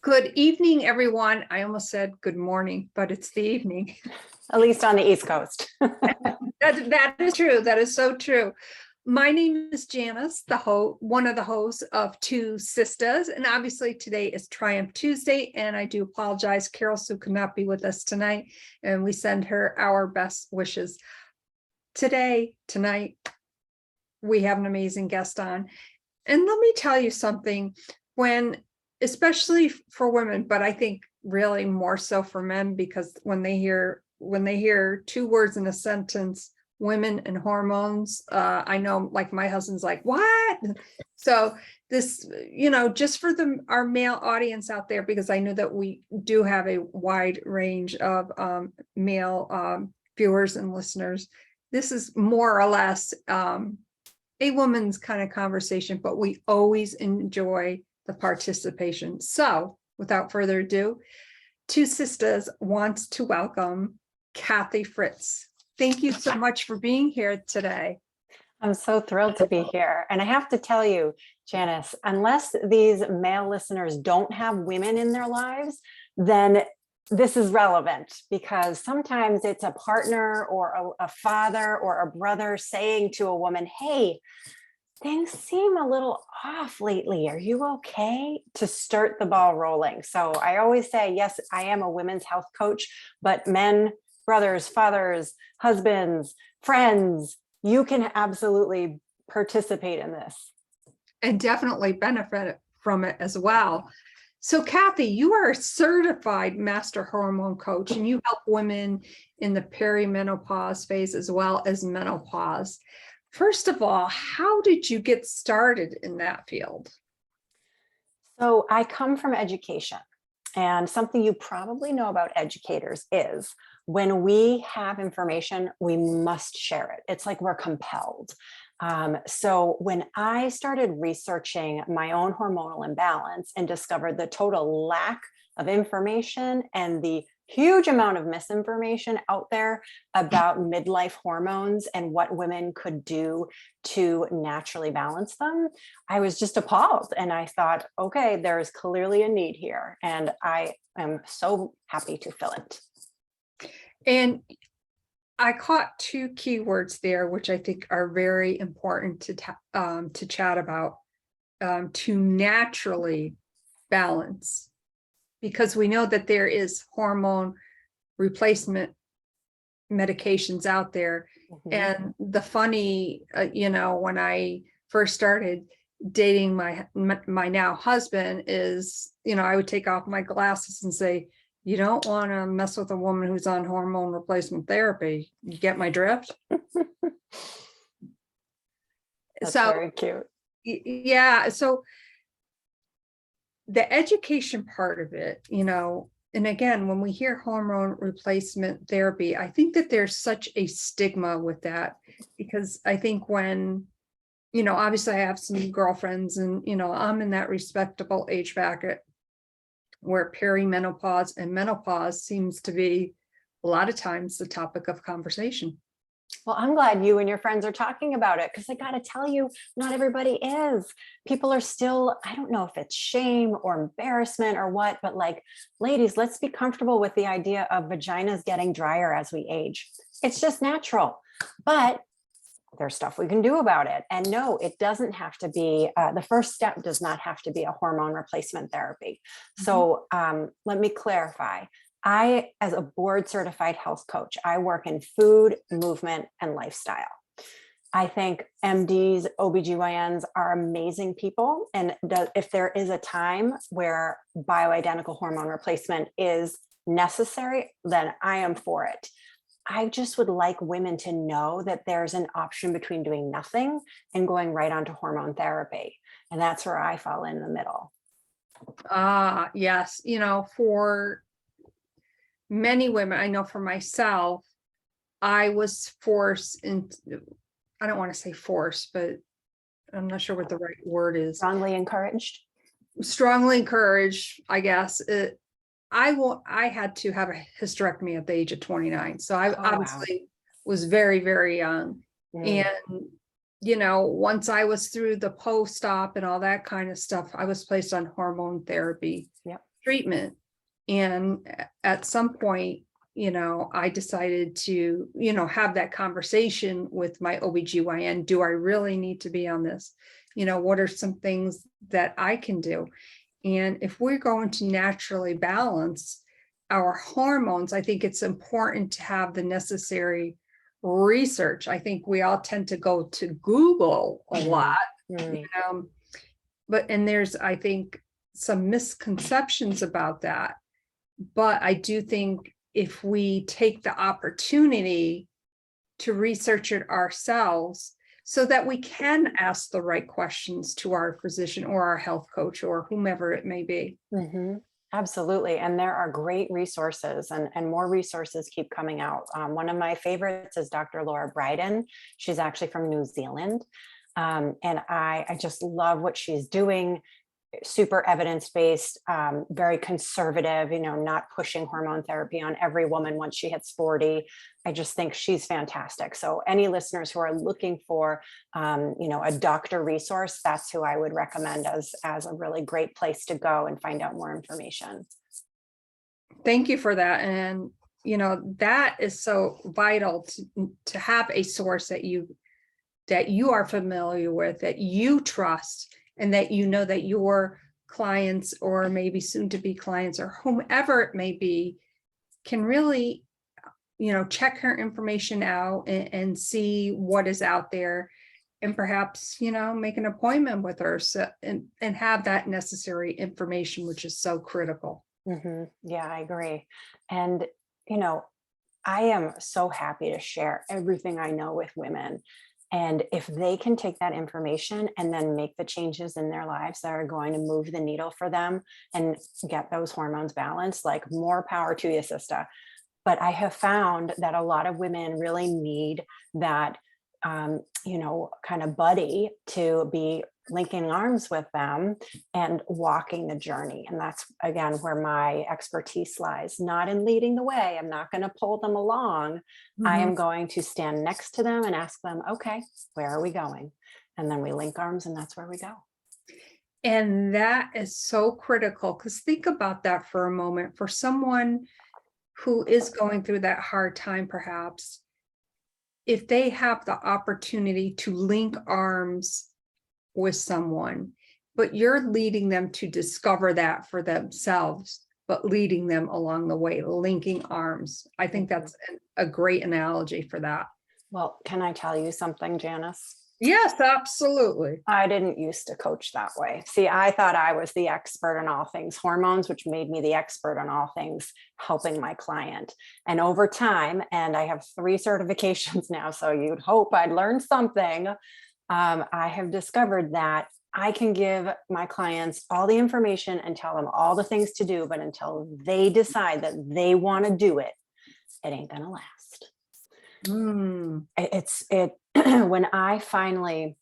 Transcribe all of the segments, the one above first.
Good evening, everyone. I almost said good morning, but it's the evening. At least on the East Coast. That is true. That is so true. My name is Janice, one of the hosts of TwoSistas, and obviously today is Triumph Tuesday, and I do apologize. Carol Sue could not be with us tonight, and we send her our best wishes. Tonight, we have an amazing guest on, and let me tell you something. Especially for women, but I think really more so for men, because when they hear two words in a sentence, women and hormones, I know, like, my husband's like, what? So this, just for our male audience out there, because I know that we do have a wide range of male viewers and listeners, this is more or less a woman's kind of conversation, but we always enjoy the participation. So without further ado, TwoSistas wants to welcome Kathy Fritz. Thank you so much for being here today. I'm so thrilled to be here. And I have to tell you, Janice, unless these male listeners don't have women in their lives, then this is relevant, because sometimes it's a partner or a father or a brother saying to a woman, hey, things seem a little off lately. Are you okay? To start the ball rolling. So I always say, yes, I am a women's health coach, but men, brothers, fathers, husbands, friends, you can absolutely participate in this. And definitely benefit from it as well. So Kathy, you are a certified master hormone coach, and you help women in the perimenopause phase as well as menopause. First of all, how did you get started in that field? So I come from education, and something you probably know about educators is when we have information, we must share it. It's like we're compelled. So when I started researching my own hormonal imbalance and discovered the total lack of information and the huge amount of misinformation out there about midlife hormones and what women could do to naturally balance them, I was just appalled. And I thought, okay, there's clearly a need here. And I am so happy to fill it. And I caught two keywords there, which I think are very important to chat about, to naturally balance. Because we know that there is hormone replacement medications out there. Mm-hmm. And the funny, when I first started dating my now husband is, I would take off my glasses and say, you don't want to mess with a woman who's on hormone replacement therapy. You get my drift? That's very cute. Yeah. So the education part of it, and again, when we hear hormone replacement therapy, I think that there's such a stigma with that, because I think when, obviously I have some girlfriends and, I'm in that respectable age bracket where perimenopause and menopause seems to be a lot of times the topic of conversation. Well, I'm glad you and your friends are talking about it, because I got to tell you, not everybody is. People are still, I don't know if it's shame or embarrassment or what, but like, ladies, let's be comfortable with the idea of vaginas getting drier as we age. It's just natural, but there's stuff we can do about it. And no, it doesn't have to be, the first step does not have to be a hormone replacement therapy. Mm-hmm. So let me clarify. I, as a board certified health coach, I work in food, movement, and lifestyle. I think MDs, OBGYNs are amazing people. And if there is a time where bioidentical hormone replacement is necessary, then I am for it. I just would like women to know that there's an option between doing nothing and going right onto hormone therapy. And that's where I fall in the middle. Yes. For many women, I know for myself, I was forced into, I don't want to say forced, but I'm not sure what the right word is. Strongly encouraged, I guess. I had to have a hysterectomy at the age of 29. So I obviously was very, very young. And, once I was through the post-op and all that kind of stuff, I was placed on hormone therapy. Yep. treatment. And at some point, I decided to, have that conversation with my OBGYN. Do I really need to be on this? What are some things that I can do? And if we're going to naturally balance our hormones, I think it's important to have the necessary research. I think we all tend to go to Google a lot, and there's, I think, some misconceptions about that. But I do think if we take the opportunity to research it ourselves so that we can ask the right questions to our physician or our health coach or whomever it may be. Absolutely. And there are great resources and more resources keep coming out. One of my favorites is Dr. Laura Brydon. She's actually from New Zealand. And I just love what she's doing. Super evidence-based, very conservative, not pushing hormone therapy on every woman once she hits 40. I just think she's fantastic. So any listeners who are looking for, a doctor resource, that's who I would recommend as a really great place to go and find out more information. Thank you for that. And, that is so vital to have a source that you are familiar with, that you trust, and that that your clients or maybe soon to be clients or whomever it may be can really, check her information out and see what is out there, and perhaps, make an appointment with her and have that necessary information, which is so critical. Yeah, I agree. And, I am so happy to share everything I know with women. And if they can take that information and then make the changes in their lives that are going to move the needle for them and get those hormones balanced, like, more power to you, sister. But I have found that a lot of women really need that, kind of buddy to be linking arms with them and walking the journey. And that's, again, where my expertise lies, not in leading the way. I'm not going to pull them along. I am going to stand next to them and ask them, okay, where are we going? And then we link arms, and that's where we go. And that is so critical, because think about that for a moment. For someone who is going through that hard time, perhaps, if they have the opportunity to link arms with someone, but you're leading them to discover that for themselves, but leading them along the way, linking arms. I think that's a great analogy for that. Well, can I tell you something, Janice? Yes, absolutely. I didn't used to coach that way. See, I thought I was the expert on all things hormones, which made me the expert on all things helping my client. And over time, and I have 3 certifications now, so you'd hope I'd learned something. I have discovered that I can give my clients all the information and tell them all the things to do, but until they decide that they want to do it, it ain't gonna last. When I finally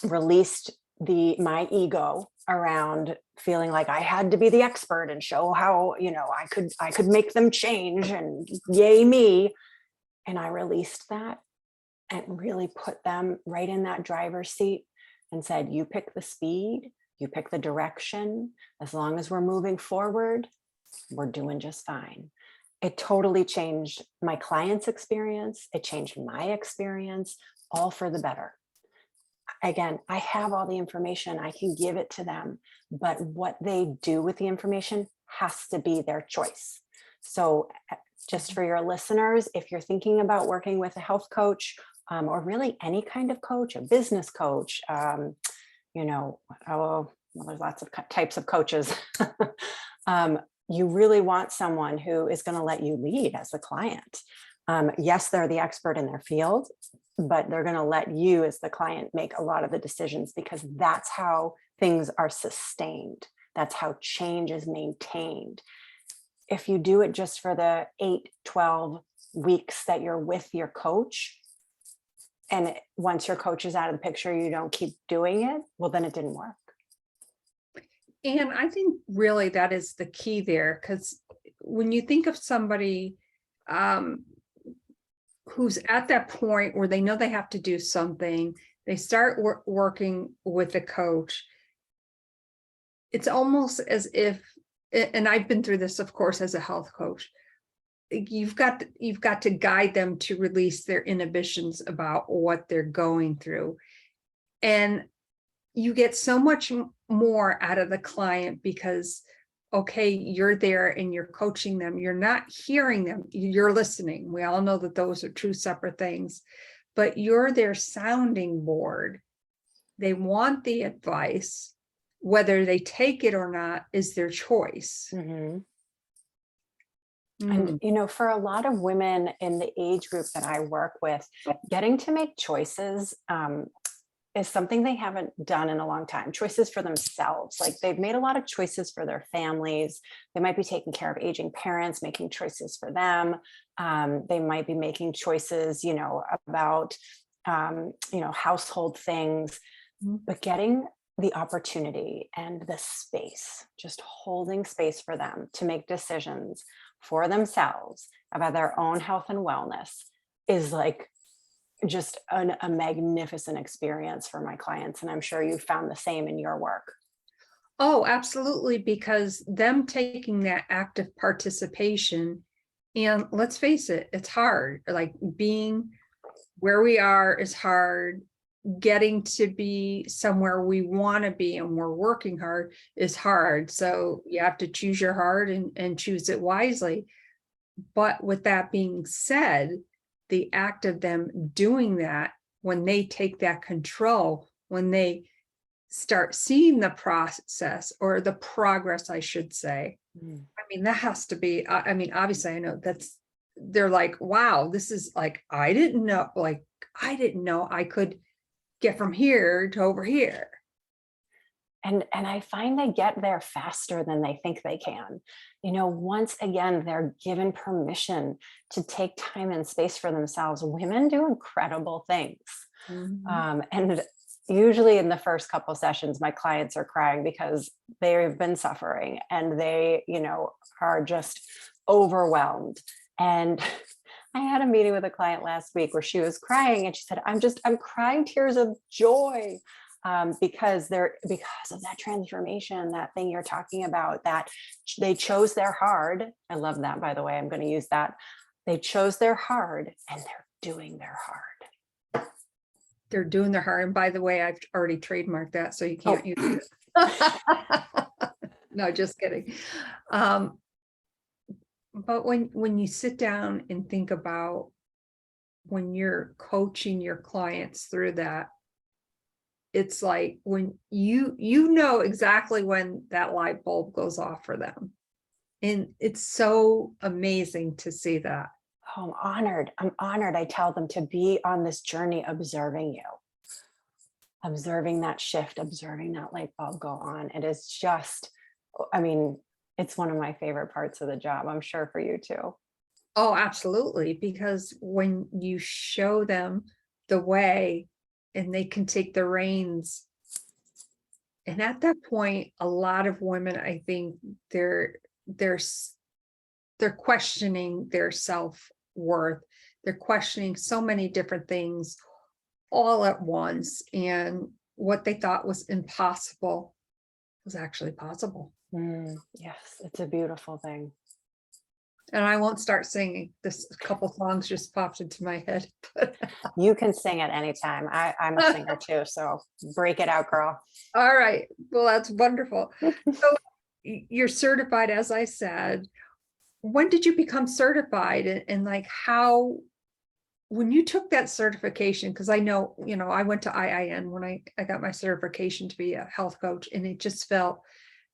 released my ego around feeling like I had to be the expert and show how, I could make them change and yay me. And I released that and really put them right in that driver's seat and said, you pick the speed, you pick the direction. As long as we're moving forward, we're doing just fine. It totally changed my client's experience. It changed my experience, all for the better. Again, I have all the information, I can give it to them, but what they do with the information has to be their choice. So just for your listeners, if you're thinking about working with a health coach, or really any kind of coach, a business coach, there's lots of types of coaches. You really want someone who is going to let you lead as a client. Yes, they're the expert in their field, but they're going to let you as the client make a lot of the decisions, because that's how things are sustained. That's how change is maintained. If you do it just for the 8, 12 weeks that you're with your coach, and once your coach is out of the picture, you don't keep doing it, well, then it didn't work. And I think really that is the key there, because when you think of somebody who's at that point where they know they have to do something, they start working with a coach, it's almost as if and I've been through this, of course, as a health coach, you've got to guide them to release their inhibitions about what they're going through. And you get so much more out of the client because, okay, you're there and you're coaching them. You're not hearing them, you're listening. We all know that those are two separate things, but you're their sounding board. They want the advice. Whether they take it or not is their choice. Mm-hmm. And, you know, for a lot of women in the age group that I work with, getting to make choices is something they haven't done in a long time. Choices for themselves. Like they've made a lot of choices for their families. They might be taking care of aging parents, making choices for them. They might be making choices, you know, about, you know, household things, but getting the opportunity and the space, just holding space for them to make decisions for themselves about their own health and wellness is like just a magnificent experience for my clients. And I'm sure you found the same in your work. Oh, absolutely. Because them taking that active participation, and let's face it, it's hard. Like being where we are is hard. Getting to be somewhere we want to be and we're working hard is hard. So you have to choose your heart and choose it wisely. But with that being said, the act of them doing that, when they take that control, when they start seeing the process or the progress, I should say, I mean, that has to be, I mean, obviously I know they're like, wow, this is like, I didn't know I could get from here to over here. And I find they get there faster than they think they can. You know, once again, they're given permission to take time and space for themselves. Women do incredible things. And usually in the first couple sessions, my clients are crying because they've been suffering and they, you know, are just overwhelmed. And I had a meeting with a client last week where she was crying and she said, I'm crying tears of joy. Because of that transformation, that thing you're talking about, that they chose their hard. I love that, by the way. I'm going to use that. They chose their hard and they're doing their hard. They're doing their hard. And by the way, I've already trademarked that, so you can't use it. No, just kidding. But when you sit down and think about when you're coaching your clients through that, it's like when you know exactly when that light bulb goes off for them. And it's so amazing to see that. Oh, I'm honored. I tell them to be on this journey, observing you, observing that shift, observing that light bulb go on. It is just, I mean, it's one of my favorite parts of the job. I'm sure for you too. Oh, absolutely. Because when you show them the way and they can take the reins. And at that point, a lot of women, I think they're questioning their self-worth. They're questioning so many different things all at once. And what they thought was impossible was actually possible. Yes, it's a beautiful thing. And I won't start singing. This couple songs just popped into my head. You can sing at any time. I'm a singer too, so break it out, girl. All right. Well, that's wonderful. So you're certified, as I said. When did you become certified? And like how, when you took that certification, because I know, you know, I went to IIN when I got my certification to be a health coach, and it just felt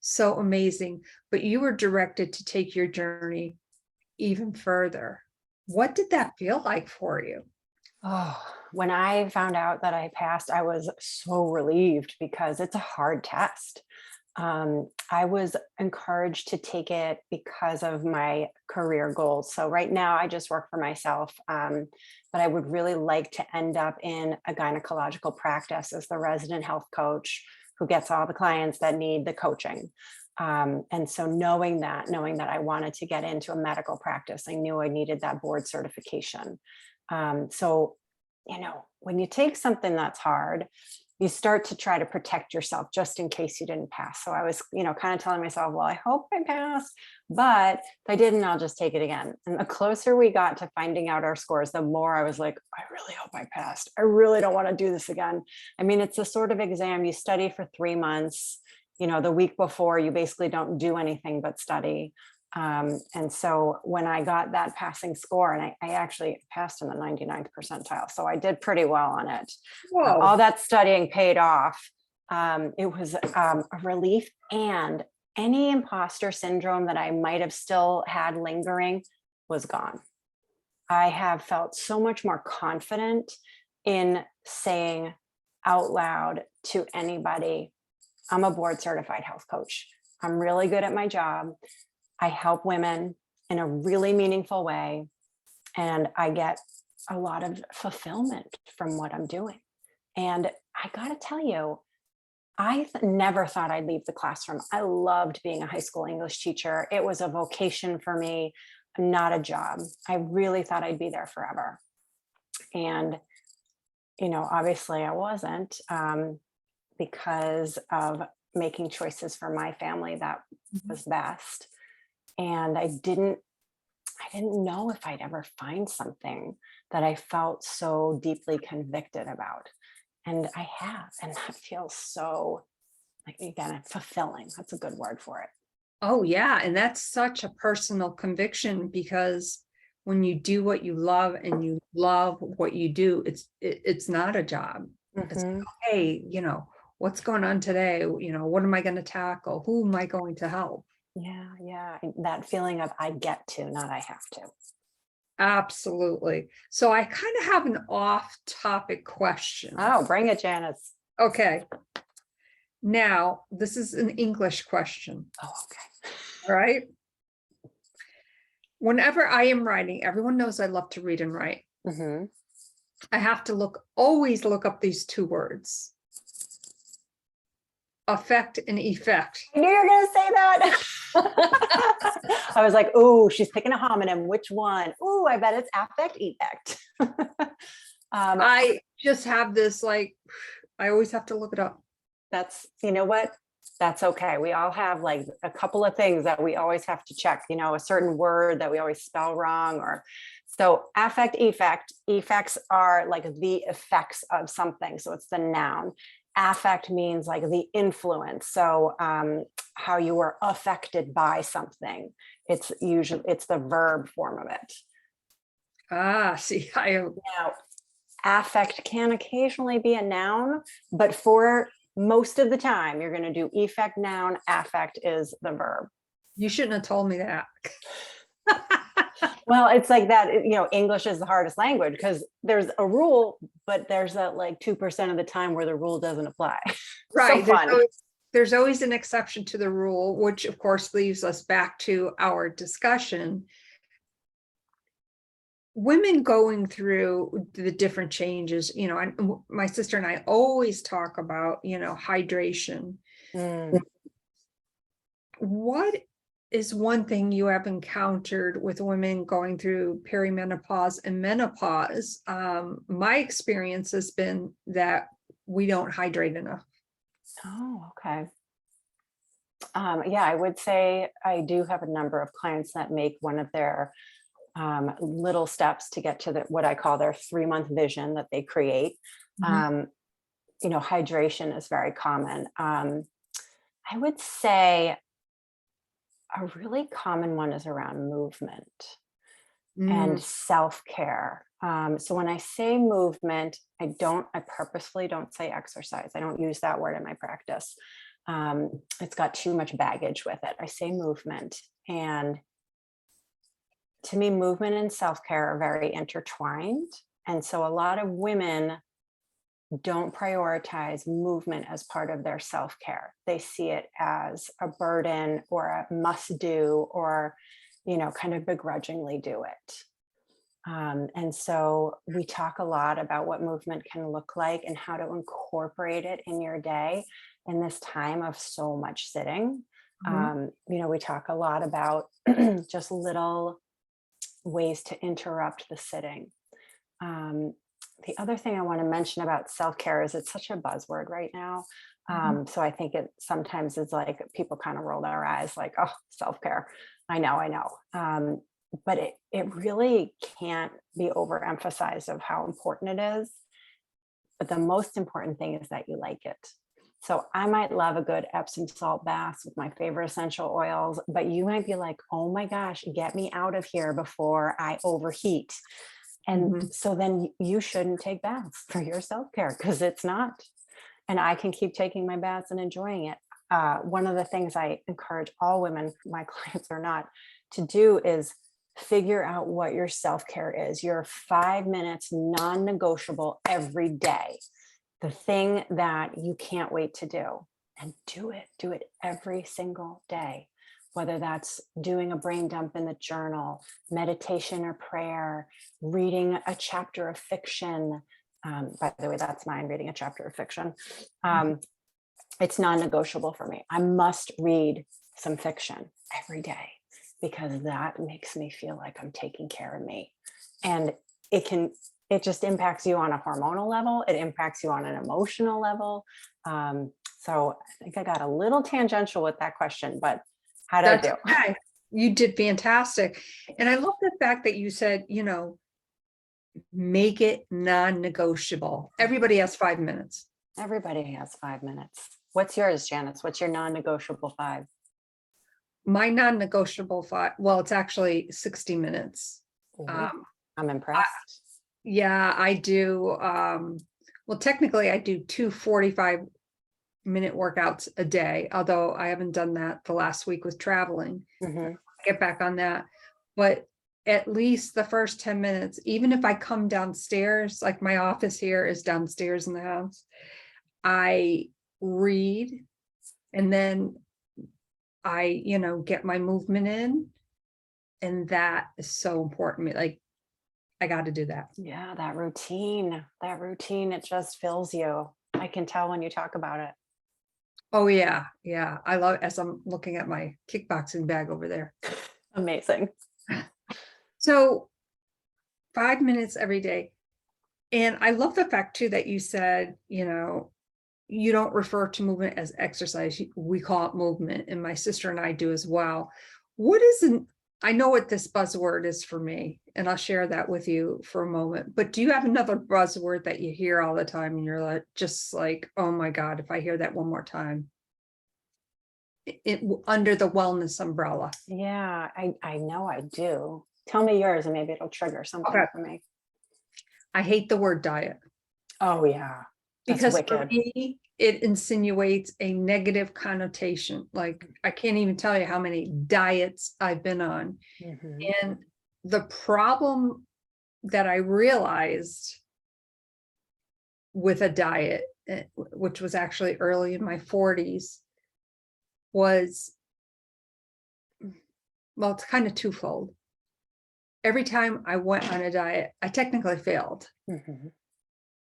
so amazing. But you were directed to take your journey even further. What did that feel like for you? Oh, when I found out that I passed, I was so relieved because it's a hard test. I was encouraged to take it because of my career goals. So right now I just work for myself, but I would really like to end up in a gynecological practice as the resident health coach who gets all the clients that need the coaching. And so knowing that I wanted to get into a medical practice, I knew I needed that board certification. So, you know, when you take something that's hard, you start to try to protect yourself just in case you didn't pass. So I was, kind of telling myself, well, I hope I pass, but if I didn't, I'll just take it again. And the closer we got to finding out our scores, the more I was like, I really hope I passed. I really don't want to do this again. I mean, it's a sort of exam. You study for 3 months. The week before, you basically don't do anything but study. And so when I got that passing score, and I actually passed in the 99th percentile, so I did pretty well on it. Whoa. All that studying paid off. It was a relief, and any imposter syndrome that I might have still had lingering was gone. I have felt so much more confident in saying out loud to anybody, I'm a board certified health coach. I'm really good at my job. I help women in a really meaningful way, and I get a lot of fulfillment from what I'm doing. And I got to tell you, I never thought I'd leave the classroom. I loved being a high school English teacher. It was a vocation for me, not a job. I really thought I'd be there forever. And, obviously I wasn't, because of making choices for my family that was best. And I didn't know if I'd ever find something that I felt so deeply convicted about. And I have, and that feels so, like, again, fulfilling. That's a good word for it. Oh yeah. And that's such a personal conviction, because when you do what you love and you love what you do, it's not a job. It's like, hey, what's going on today? What am I going to tackle? Who am I going to help? Yeah. That feeling of I get to, not I have to. Absolutely. So I kind of have an off-topic question. Oh, bring it, Janice. Okay. Now, this is an English question. Oh, okay. All right. Whenever I am writing, everyone knows I love to read and write. Mm-hmm. I have to always look up these 2 words. Affect and effect. I knew you were going to say that. I was like, oh, she's picking a homonym. Which one? Oh, I bet it's affect, effect. I just have this, I always have to look it up. That's, what? That's okay. We all have like a couple of things that we always have to check, a certain word that we always spell wrong, so affect, effect. Effects are like the effects of something. So it's the noun. Affect means like the influence. So how you were affected by something. It's the verb form of it. See, Now, affect can occasionally be a noun, but for most of the time, you're going to do effect, noun, affect is the verb. You shouldn't have told me that. Well, it's like that, English is the hardest language because there's a rule, but there's that like 2% of the time where the rule doesn't apply. Right. So fun. There's always an exception to the rule, which of course leaves us back to our discussion. Women going through the different changes, and my sister and I always talk about, hydration. What is one thing you have encountered with women going through perimenopause and menopause? My experience has been that we don't hydrate enough. Oh, okay. Yeah, I would say I do have a number of clients that make one of their little steps to get to what I call their 3-month vision that they create. Hydration is very common. I would say a really common one is around movement and self-care. So when I say movement, I purposefully don't say exercise. I don't use that word in my practice. It's got too much baggage with it. I say movement. And to me, movement and self-care are very intertwined. And so a lot of women don't prioritize movement as part of their self-care. They see it as a burden or a must do, or, kind of begrudgingly do it. And so we talk a lot about what movement can look like and how to incorporate it in your day in this time of so much sitting. We talk a lot about just little ways to interrupt the sitting. the other thing I want to mention about self-care is it's such a buzzword right now. So I think it sometimes is like people kind of roll their eyes like, oh, self-care. I know. But it really can't be overemphasized of how important it is. But the most important thing is that you like it. So I might love a good Epsom salt bath with my favorite essential oils, but you might be like, oh my gosh, get me out of here before I overheat. And so then you shouldn't take baths for your self-care because it's not. And I can keep taking my baths and enjoying it. One of the things I encourage all women, my clients or not, to do is figure out what your self-care is. Your 5 minutes non-negotiable every day. The thing that you can't wait to do, and do it every single day, whether that's doing a brain dump in the journal, meditation or prayer, reading a chapter of fiction. By the way, that's mine, reading a chapter of fiction. It's non-negotiable for me. I must read some fiction every day because that makes me feel like I'm taking care of me. And it just impacts you on a hormonal level. It impacts you on an emotional level. So I think I got a little tangential with that question, but how did I do? Okay. You did fantastic. And I love the fact that you said, make it non-negotiable. Everybody has 5 minutes. Everybody has 5 minutes. What's yours, Janice? What's your non-negotiable 5? My non-negotiable 5, well, it's actually 60 minutes. I'm impressed. Yeah, I do. Well, technically I do 2 45-minute workouts a day, although I haven't done that the last week with traveling. Get back on that. But at least the first 10 minutes, even if I come downstairs, like my office here is downstairs in the house, I read and then I, get my movement in. And that is so important. Like, I got to do that. Yeah, that routine, it just fills you. I can tell when you talk about it. Oh yeah. Yeah. I love, as I'm looking at my kickboxing bag over there. Amazing. So 5 minutes every day. And I love the fact too, that you said, you don't refer to movement as exercise. We call it movement. And my sister and I do as well. I know what this buzzword is for me, and I'll share that with you for a moment. But do you have another buzzword that you hear all the time and you're like, just like, oh my God, if I hear that one more time, under the wellness umbrella? Yeah, I know I do. Tell me yours and maybe it'll trigger something for me. I hate the word diet. Oh yeah. Because for me, it insinuates a negative connotation. Like, I can't even tell you how many diets I've been on. And the problem that I realized with a diet, which was actually early in my 40s, was, well, it's kind of twofold. Every time I went on a diet, I technically failed.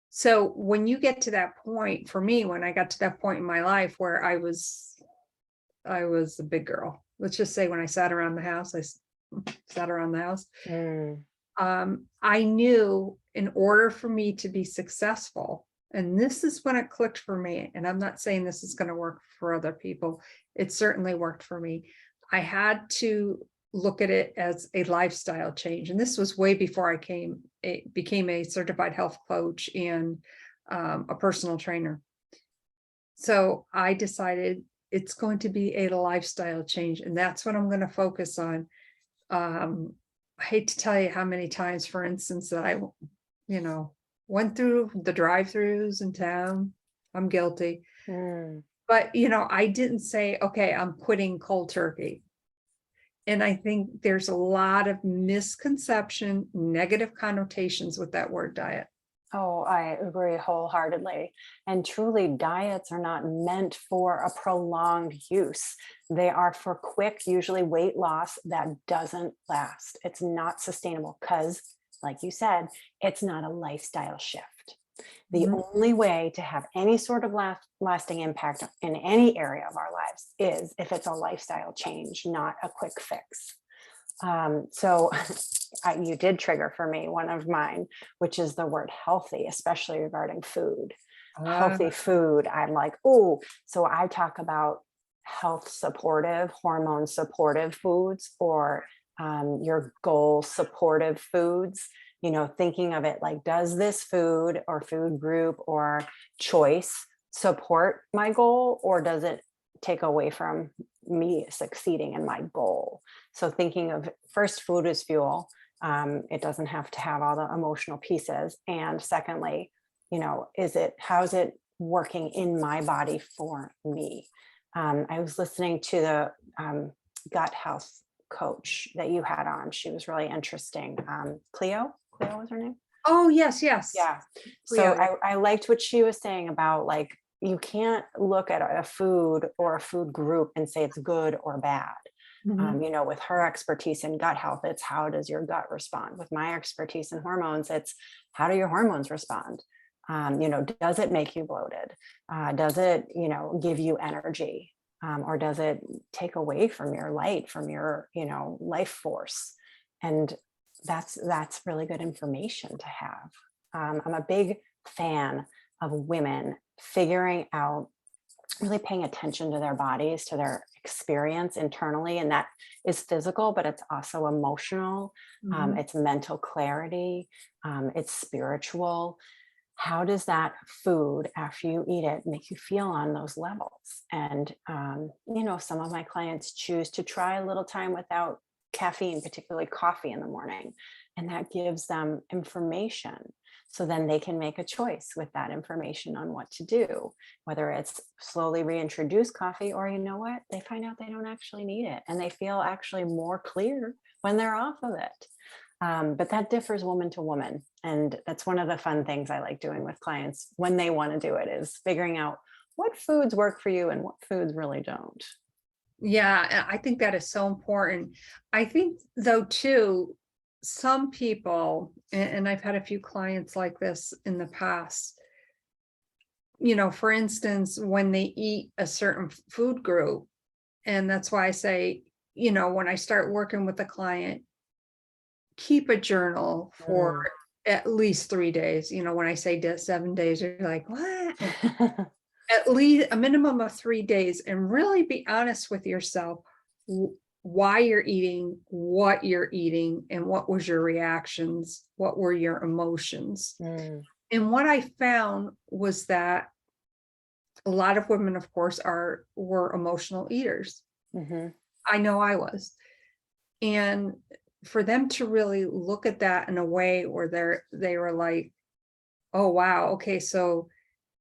So when you get to that point, for me, when I got to that point in my life where I was a big girl, let's just say when I sat around the house, I knew in order for me to be successful, and this is when it clicked for me, and I'm not saying this is going to work for other people. It certainly worked for me. I had to look at it as a lifestyle change. And this was way before I became a certified health coach and a personal trainer. So I decided it's going to be a lifestyle change. And that's what I'm going to focus on. I hate to tell you how many times, for instance, that I, went through the drive-throughs in town. I'm guilty. But, I didn't say, okay, I'm quitting cold turkey. And I think there's a lot of misconception, negative connotations with that word diet. Oh, I agree wholeheartedly. And truly, diets are not meant for a prolonged use. They are for quick, usually weight loss that doesn't last. It's not sustainable because, like you said, it's not a lifestyle shift. The only way to have any sort of lasting impact in any area of our lives is if it's a lifestyle change, not a quick fix. So you did trigger for me one of mine, which is the word healthy, especially regarding food. Healthy food. I'm like, oh, so I talk about health supportive, hormone supportive foods, or your goal supportive foods, thinking of it like, does this food or food group or choice support my goal, or does it take away from me succeeding in my goal? So thinking of first, food is fuel. It doesn't have to have all the emotional pieces. And secondly, how's it working in my body for me? I was listening to the gut health coach that you had on. She was really interesting. Cleo was her name. Oh, yes. Yeah. So Yeah. I liked what she was saying about, like, you can't look at a food or a food group and say it's good or bad. With her expertise in gut health, it's how does your gut respond? With my expertise in hormones, it's how do your hormones respond? Does it make you bloated? Does it, give you energy? Or does it take away from your light, from your, life force? And that's really good information to have. I'm a big fan of women figuring out, really paying attention to their bodies, to their experience internally. And that is physical, but it's also emotional. It's mental clarity. It's spiritual. How does that food, after you eat it, make you feel on those levels? And, some of my clients choose to try a little time without caffeine, particularly coffee in the morning. And that gives them information. So then they can make a choice with that information on what to do, whether it's slowly reintroduce coffee, or what, they find out they don't actually need it. And they feel actually more clear when they're off of it. But that differs woman to woman. And that's one of the fun things I like doing with clients when they want to do it, is figuring out what foods work for you and what foods really don't. Yeah, I think that is so important. I think though too, some people, and I've had a few clients like this in the past, for instance, when they eat a certain food group, and that's why I say, when I start working with a client, keep a journal for at least 3 days. When I say 7 days, you're like, what? At least a minimum of 3 days, and really be honest with yourself, why you're eating, what you're eating, and what was your reactions, what were your emotions. And what I found was that a lot of women, of course, were emotional eaters. I know I was. And for them to really look at that in a way where they were like, oh wow, okay, so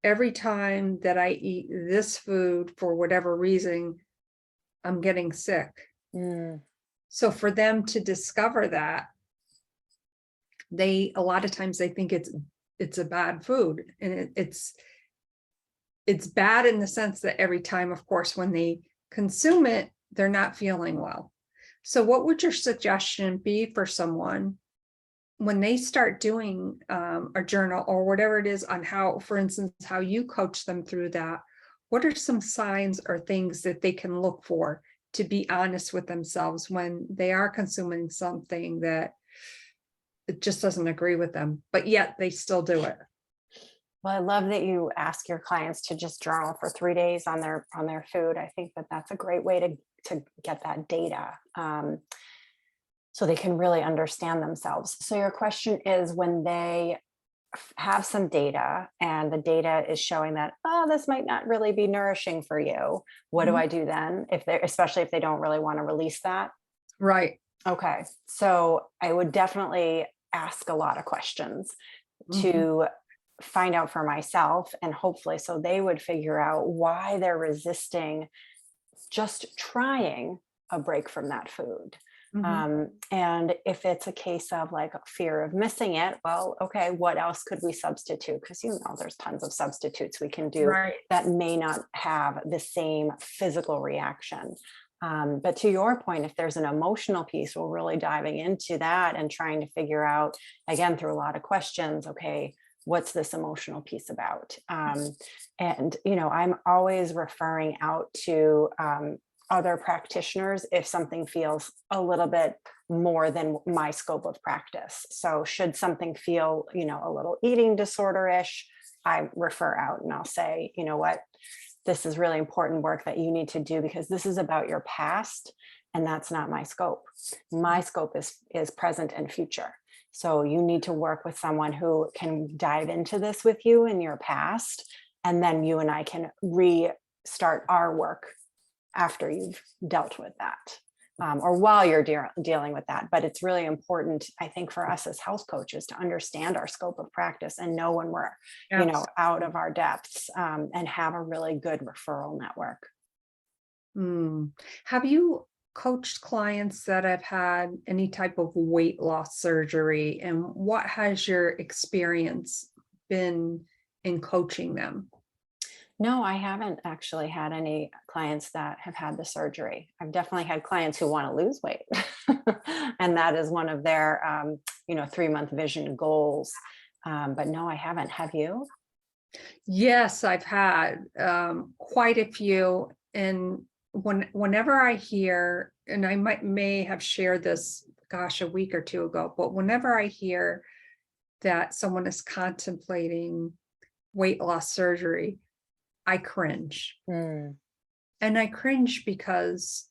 every time that I eat this food, for whatever reason, I'm getting sick. So for them to discover that, a lot of times they think it's a bad food, and it's bad in the sense that every time, of course, when they consume it, they're not feeling well. So what would your suggestion be for someone when they start doing a journal or whatever it is, on how, for instance, how you coach them through that? What are some signs or things that they can look for to be honest with themselves when they are consuming something that it just doesn't agree with them, but yet they still do it? Well, I love that you ask your clients to just journal for 3 days on their food. I think that that's a great way to get that data, so they can really understand themselves. So your question is, when they have some data and the data is showing that, oh, this might not really be nourishing for you, what do I do then, especially if they don't really want to release that? Right. Okay. So I would definitely ask a lot of questions to find out for myself, and hopefully so they would figure out why they're resisting just trying a break from that food. And if it's a case of like fear of missing it, well, okay, what else could we substitute? Because there's tons of substitutes we can do that may not have the same physical reaction. But to your point, if there's an emotional piece, we're really diving into that and trying to figure out, again, through a lot of questions, okay, what's this emotional piece about? And, I'm always referring out to other practitioners if something feels a little bit more than my scope of practice. So should something feel, a little eating disorder-ish, I refer out and I'll say, you know what, this is really important work that you need to do because this is about your past and that's not my scope. My scope is present and future. So you need to work with someone who can dive into this with you in your past, and then you and I can restart our work after you've dealt with that, or while you're dealing with that. But it's really important, I think, for us as health coaches to understand our scope of practice and know when we're, out of our depths, and have a really good referral network. Have you coached clients that have had any type of weight loss surgery, and what has your experience been in coaching them? No, I haven't actually had any clients that have had the surgery. I've definitely had clients who want to lose weight. And that is one of their, 3-month vision goals. But no, I haven't. Have you? Yes, I've had quite a few. And whenever I hear, and I may have shared this, gosh, a week or two ago, but whenever I hear that someone is contemplating weight loss surgery, I cringe. And I cringe because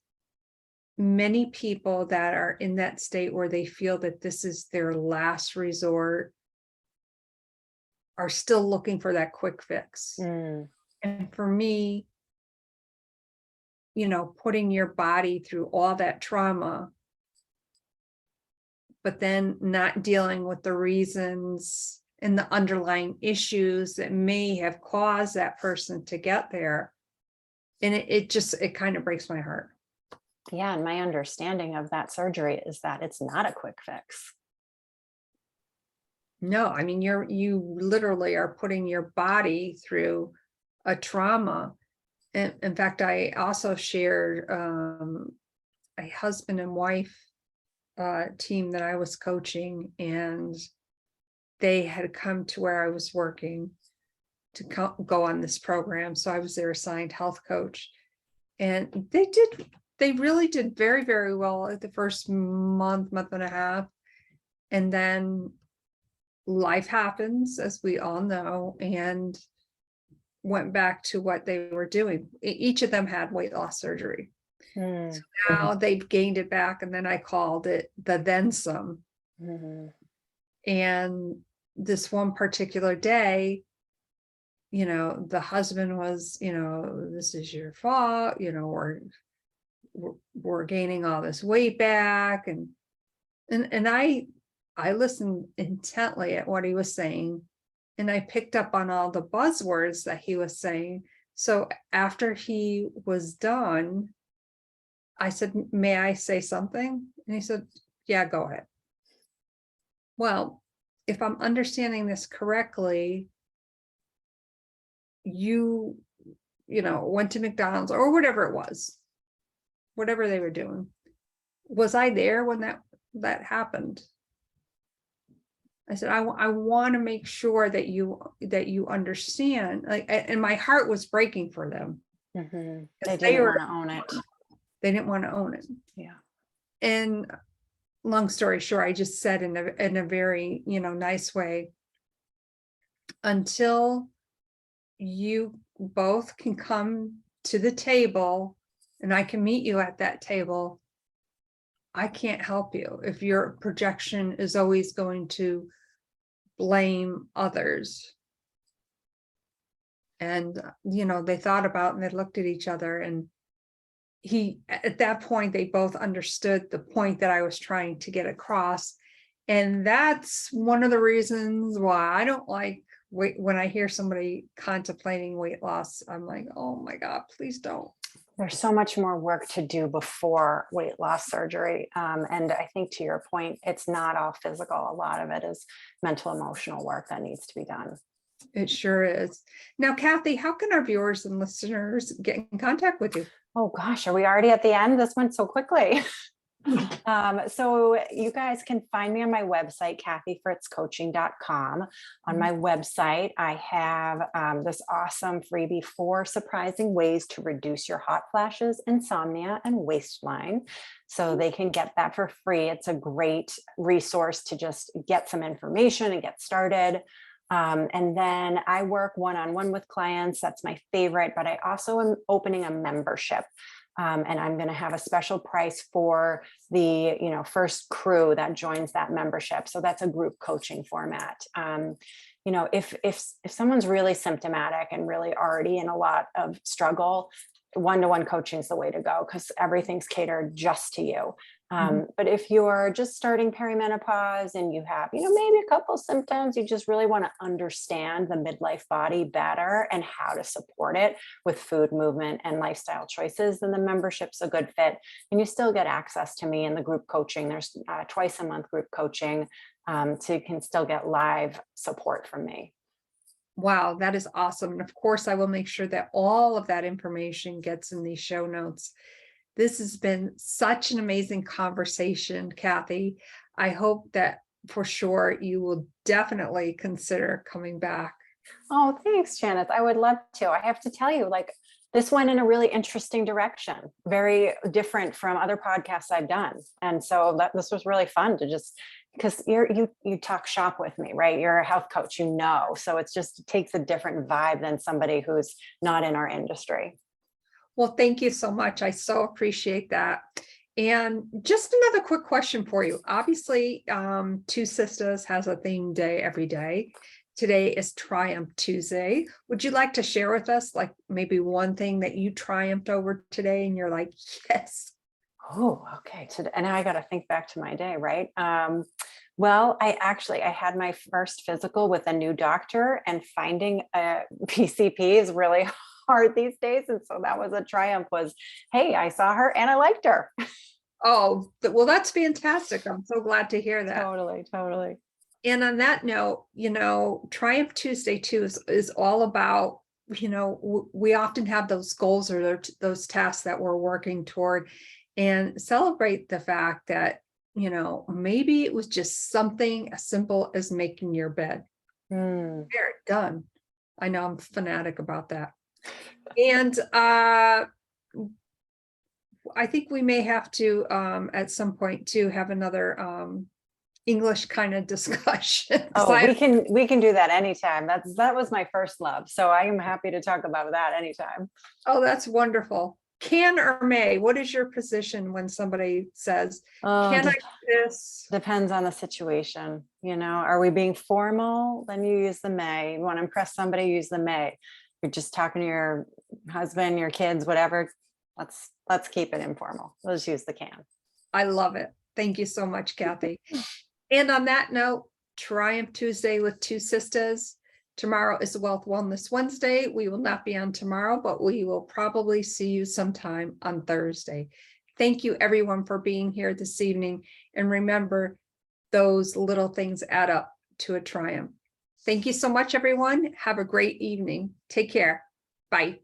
many people that are in that state where they feel that this is their last resort are still looking for that quick fix. And for me, putting your body through all that trauma, but then not dealing with the reasons and the underlying issues that may have caused that person to get there. And it kind of breaks my heart. Yeah. And my understanding of that surgery is that it's not a quick fix. No, I mean, you literally are putting your body through a trauma. And in fact, I also shared a husband and wife team that I was coaching, and they had come to where I was working to go on this program. So I was their assigned health coach, and they really did very, very well at the first month and a half. And then life happens, as we all know, and went back to what they were doing. Each of them had weight loss surgery. So now they've gained it back, and then I called it the then some. And this one particular day, the husband was, this is your fault, we're gaining all this weight back. And I listened intently at what he was saying, and I picked up on all the buzzwords that he was saying. So after he was done, I said, may I say something? And he said, yeah, go ahead. Well, if I'm understanding this correctly, you went to McDonald's or whatever it was, whatever they were doing. Was I there when that happened? I said, I want to make sure that you understand. And my heart was breaking for them. They didn't want to own it. They didn't want to own it. Yeah. And long story short, I just said in a very, nice way, until you both can come to the table and I can meet you at that table, I can't help you if your projection is always going to blame others. And, they thought about and they looked at each other, and at that point, they both understood the point that I was trying to get across. And that's one of the reasons why I don't like when I hear somebody contemplating weight loss. I'm like, oh my God, please don't. There's so much more work to do before weight loss surgery. And I think, to your point, it's not all physical. A lot of it is mental, emotional work that needs to be done. It sure is. Now, Kathy, how can our viewers and listeners get in contact with you? Oh gosh, are we already at the end? This went so quickly. So you guys can find me on my website, kathyfritzcoaching.com. On my website, I have this awesome freebie, 4 surprising ways to reduce your hot flashes, insomnia, and waistline. So they can get that for free. It's a great resource to just get some information and get started. And then I work one-on-one with clients. That's my favorite, but I also am opening a membership. And I'm going to have a special price for the, first crew that joins that membership. So that's a group coaching format. If someone's really symptomatic and really already in a lot of struggle, one-to-one coaching is the way to go, because everything's catered just to you. But if you're just starting perimenopause and you have, maybe a couple symptoms, you just really want to understand the midlife body better and how to support it with food, movement, and lifestyle choices, then the membership's a good fit. And you still get access to me in the group coaching. There's twice a month group coaching, so you can still get live support from me. Wow, that is awesome. And of course, I will make sure that all of that information gets in these show notes. This has been such an amazing conversation, Kathy. I hope that for sure you will definitely consider coming back. Oh, thanks, Janice. I would love to. I have to tell you, this went in a really interesting direction, very different from other podcasts I've done. And so this was really fun to just, because you talk shop with me, right? You're a health coach, so it takes a different vibe than somebody who's not in our industry. Well, thank you so much. I so appreciate that. And just another quick question for you. Obviously, TwoSistas has a theme day every day. Today is Triumph Tuesday. Would you like to share with us, maybe one thing that you triumphed over today and you're like, yes? Oh, okay. And now I got to think back to my day, right? Well, I had my first physical with a new doctor, and finding a PCP is really hard these days. And so that was a triumph, hey, I saw her and I liked her. Oh, well, that's fantastic. I'm so glad to hear that. Totally. And on that note, Triumph Tuesday too is all about, we often have those goals or those tasks that we're working toward, and celebrate the fact that, maybe it was just something as simple as making your bed. There, done. I know I'm fanatic about that. And I think we may have to, at some point too, have another English kind of discussion. Oh, we can do that anytime. That was my first love. So I am happy to talk about that anytime. Oh, that's wonderful. Can or may? What is your position when somebody says, can I do this? Depends on the situation. Are we being formal? Then you use the may. You want to impress somebody, use the may. You're just talking to your husband, your kids, whatever. Let's keep it informal. Let's use the can. I love it. Thank you so much, Kathy. And on that note, Triumph Tuesday with TwoSistas. Tomorrow is Wealth Wellness Wednesday. We will not be on tomorrow, but we will probably see you sometime on Thursday. Thank you, everyone, for being here this evening. And remember, those little things add up to a triumph. Thank you so much, everyone. Have a great evening. Take care. Bye.